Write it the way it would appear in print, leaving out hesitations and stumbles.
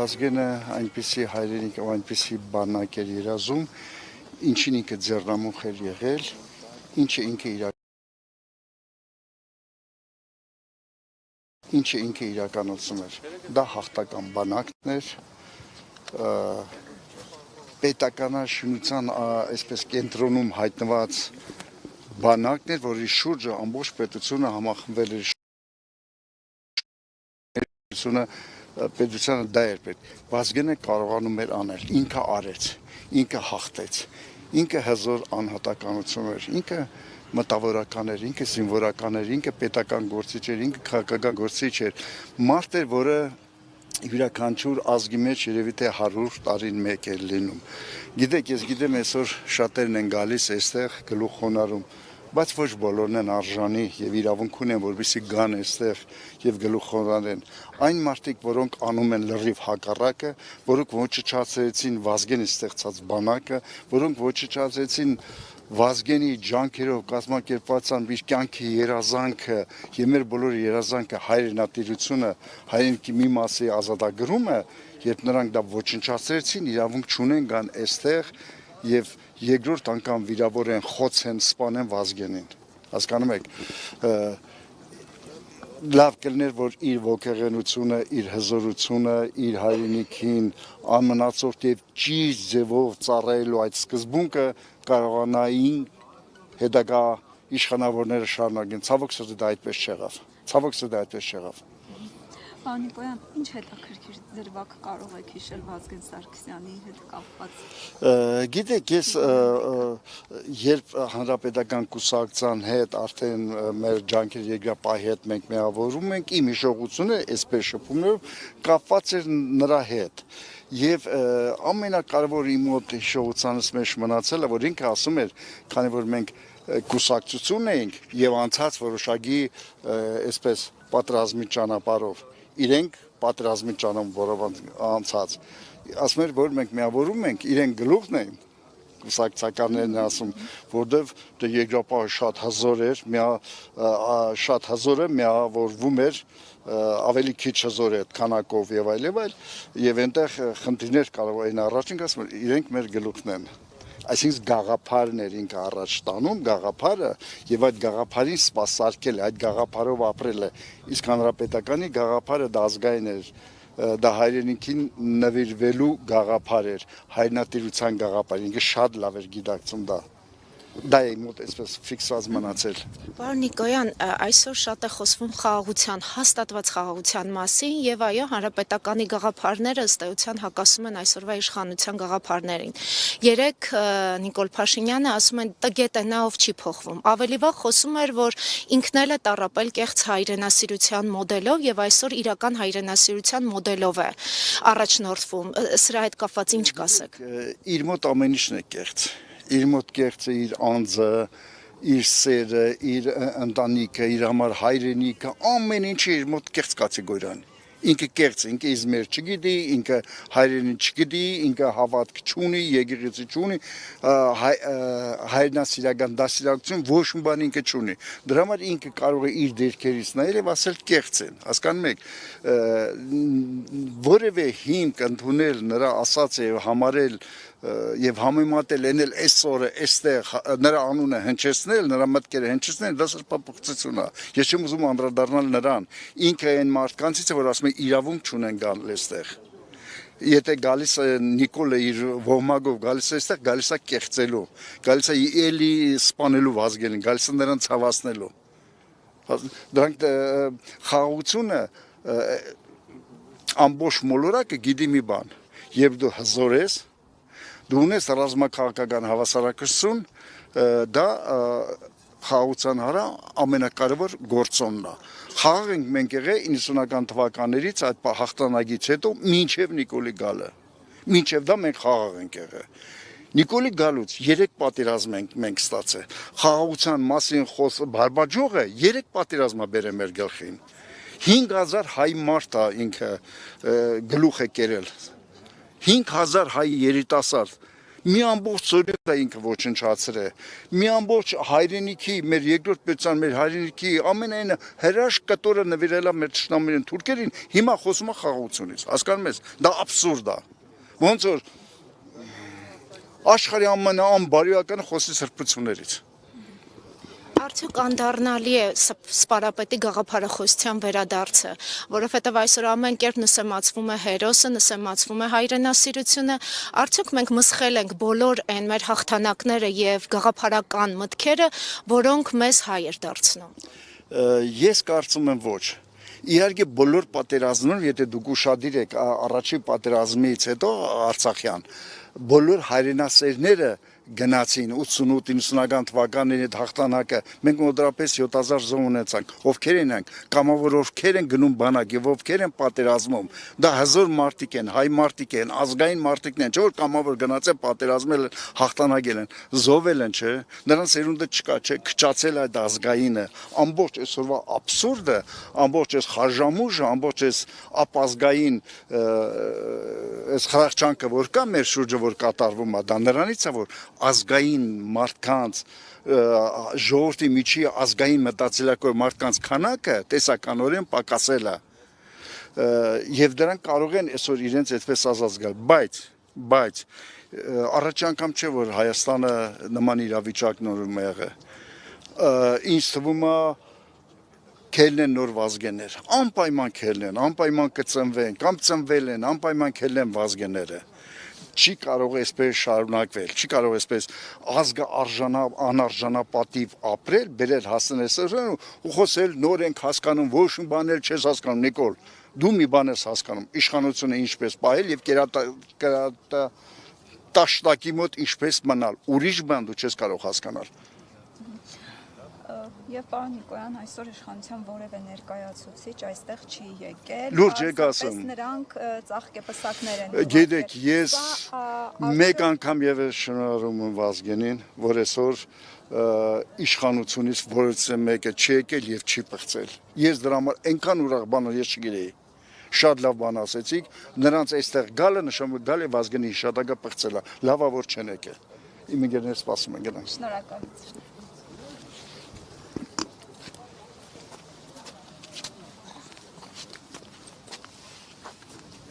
Վազգենը այնպիսի հայրենիք ու այնպիսի բանակ էր երազում, ինչին ինքը ձեռնամուխ էր եղել, ինչը ինքը իրականացում էր։ Դա հաղթական բանակն էր, պետականաշինության այսպես կենտրոնում հայտնված բանակն էր, որի շուրջը ամբողջ պետությունը համախմբվել էր, պետությանը դա էր պետք։ Վազգենը կարողանում էր անել, ինքը արեց, ինքը հաղթեց, ինքը հզոր անհատականություն էր, ինքը մտավորական էր, ինքը զինվորական էր, ինքը պետական գործիչ էր, ինքը քաղաքական գործիչ էր, մարդ էր, որը յուրաքանչյուր ազգի մեջ երևի թե 100 տարին մեկ էր լինում։ Գիտեք, ես գիտեմ այսօր շատերն են գալիս այստեղ գլուխ խոնարհում, բայց ոչ բոլորն են արժանի եւ իրավունք ունեն, որպեսզի գան այստեղ եւ գլուխ խոնարհեն։ Այն մարդիկ, որոնք անում են լրիվ հակառակը, որոնք ոչնչացրեցին Վազգենի ստեղծած բանակը, որոնք ոչնչացրեցին Վազգենի ջանքերով կազմակերպված իր կյանքի երազանքը եւ մեր բոլորի երազանքը հայրենատիրությունը, հայրենիքի մի մասի ազատագրումը, երբ նրանք դա ոչնչացրեցին, իրավունք չունեն գան այստեղ եւ երկրորդ անգամ վիրավորեն, խոցեն, սպանեն Վազգենին։ Հասկանում եք, լավ կլներ, որ իր ոգեղենությունը, իր հզորությունը, իր հայրենիքին անմնացորդ եւ ճիշտ ձևով ծառայելու այդ սկզբունքը կարողանային հետագա իշխանավորները շարունակեն։ Ցավոք սրտի դա այդպես չեղավ։ Պարոն Նիկոյան, ինչ հետաքրքիր դրվագ կարող եք հիշել Վազգեն Սարգսյանի հետ կապված։ Գիտեք, ես երբ հանրապետական կուսակցության հետ արդեն մեր ջանքեր երկրապահի հետ մենք միավորում ենք, իմ հիշողությունը այսպես շփումներով կապված էր նրա հետ։ Եվ ամենակարևոր իմ մոտ հիշողությանս մեջ մնացել է, որ ինքը ասում էր, քանի որ մենք կուսակցություն էինք եւ անցած որոշակի այսպես պատրազմի ճանապարհով իրենք պատրազմի ճանապարհով անցած ասում էր, որ մենք միավորում ենք, իրենք գլուխն էին կուսակցականներն ասում, որտեվ դե երկրապահը շատ հզոր է, միավորվում էր ավելի քիչ հզոր է քանակով եւ այլ եւ այնտեղ խնդիրներ կարող էին առաջին ասում իրենք մեր գլուխն են։ Այսինքն գաղափարն էր ինքը առաջ տանում, գաղափարը եւ այդ գաղափարին սպասարկել է, այդ գաղափարով ապրել է։ Իսկ հանրապետականի գաղափարը դա ազգային էր, դա հայրենիքին նվիրվելու գաղափար էր, հայրենատիրության գաղափար, ինքը շատ լավ էր գիտակցում դա։ Դա է մոտ այսպես ֆիքսված մնացել։ Պարոն Նիկոյան, այսօր շատ է խոսվում խաղաղության, հաստատված խաղաղության մասին եւ այո, հանրապետականի գաղափարները ըստ էության հակասում են այսօրվա իշխանության գաղափարներին։ Երեք Նիկոլ Փաշինյանը ասում են տգետենաով չի փոխվում։ Ավելի վաղ խոսում էր, որ ինքն էլ է տառապել կեղծ հայրենասիրության մոդելով եւ այսօր իրական հայրենասիրության մոդելով է առաջնորդվում։ Սրա հետ կապված ինչ կասեք։ Իր մոտ ամեն ինչն է կեղծ։ Իր մոտ կեղծը իր անձը, իր սերը, իր ընտանիքը, իր համար հայրենիքը, ամեն ինչը իր մոտ կեղծ կատեգորիան։ Ինքը կեղծ, ինքը իզմեր չգիտի, ինքը հայրենի չգիտի, ինքը հավատք չունի, եկեղեցի չունի, հայրենասիրական դաստիարակություն ոչ մի բան ինքը չունի։ Դրա համար ինքը կարող է իր դերքերից նայել եւ ասել կեղծ են։ Հասկանում եք, որևէ հիմք ընդունել նրա ասածը եւ համարել եւ համեմատել ենել այսօրը այստեղ նրա անունը հնչեցնել, նրա մտքերը հնչեցնել, դա սրբապղծություն է։ Ես չեմ ուզում անդրադառնալ նրան։ Ինքը այն մարդկանցից է, որ ասում է իրավունք չունեն գալ այստեղ։ Եթե գալիս է Նիկոլը իր ոհմակով գալիս է այստեղ, գալիս է կեղծելու, գալիս է էլի սպանելու Վազգենին, գալիս է նրան ցավացնելու։ Դրանք խաղաղությունը ամբողջ մոլորակը գիտի մի բան, երբ դու հզոր ես, դու ունես ռազմաքաղաքական հավասարակշռություն, դա խաղաղության հարա ամենակարևոր գործոնն է։ Խաղաղ ենք մենք եղել 90-ական թվականներից այդ հաղթանակից հետո մինչև Նիկոլի գալը։ Մինչև դա մենք խաղաղ ենք եղել։ Նիկոլի գալուց 3 պատերազմ մենք ստացել։ Խաղաղության մասին բարբաջողը 3 պատերազմա բերել մեր գլխին։ 5000 հայ մարդ է ինքը գլուխ է կերել։ 5000 հայ երիտասարդ Մի ամբողջ սորյոթը ինքը ոչնչացրել է։ Մի ամբողջ հայրենիքի, մեր երկրորդ պետության, մեր հայրենիքի ամենայն հրաշք կտորը նվիրել է մեր ճշտամերին թուրքերին, հիմա խոսում է խաղաղությունից։ Հասկանում ես, դա աբսուրդ է։ Ոնց որ աշխարհի ամենաանբարոյականը խոսի սրբություններից։ Արդյոք անդառնալի է սպարապետի գաղափարախոսության վերադարձը, որովհետև այսօր ամեն կերպ նսեմացվում է հերոսը, նսեմացվում է հայրենասիրությունը, արդյոք մենք մսխել ենք բոլոր այն մեր հաղթանակները եւ գաղափարական մտքերը, որոնք մեզ հայր դարձնում։ Ես կարծում եմ ոչ։ Իհարկե բոլոր պատերազմներում, եթե դուք ուշադիր եք առաջին պատերազմից հետո Արցախյան, բոլոր հայրենասերները գնացին 88-90-ական թվականների հաղթանակը, մենք մոտավորապես 7000 զոհ ունեցանք, ովքեր են կամավոր ովքեր են գնում բանակ եւ ովքեր են պատերազմում, դա հզոր մարդիկ են, հայ մարդիկ են, ազգային մարդիկն են, չէ՞ որ կամավոր գնացել պատերազմել են, հաղթանակել են, զոհվել են, չէ՞, նրանց երունդը չկա, չէ՞, քչացել այդ ազգայինը, ամբողջ այսօրվա աբսուրդը, ամբողջ այս խաժամուժը, ամբողջ այս ապազգային այս խրախճանքը, որ կա մեր շուրջը, որ կատարվում է, դա նրանից է, որ ազգային մարդկանց ժողովրդի միջի ազգային մտածելակերպ մարդկանց քանակը տեսականորեն պակասել է եւ դրանք կարող են այսօր իրենց այդպես ազատ զգալ, բայց առաջի անգամ չէ որ Հայաստանը նման իրավիճակներում է եղել ինձ թվում է քելն են նոր վազգեներ անպայման քելն են անպայման կծնվեն կամ ծնվել են անպայման քելն են վազգեները չի կարող այսպես շարունակվել, չի կարող այսպես ազգը անարժանապատիվ ապրել, բերել հասնել ու խոսել նոր ենք հասկանում, ոչ մի բան էլ չես հասկանում, Նիկոլ, դու մի բան ես հասկանում, իշխանությունը ինչպես պահել եւ կերատաշտակի մոտ ինչպես մնալ, ուրիշ բան դու չես կարող հասկանալ։ Եվ պարոն Նիկոյան, այսօր իշխանության որևէ ներկայացուցիչ այստեղ չի եկել։ Լուրջ եք ասում։ Նրանք ծաղկեպսակներ են։ Գիտեք, ես մեկ անգամ եւս շնորհում եմ Վազգենին, որ այսօր իշխանությունից որից մեկը չի եկել եւ չի պղծել։ Ես դրա համար այնքան ուրախ բան ես չգիտեի։ Շատ լավ բան ասեցիք, նրանց այստեղ գալը նշանակում գալ է Վազգենի հիշատակը պղծելա։ Լավա որ չեն եկել։ Իմ ընկերներ սպասում են գնանք։ Շնորհակալություն։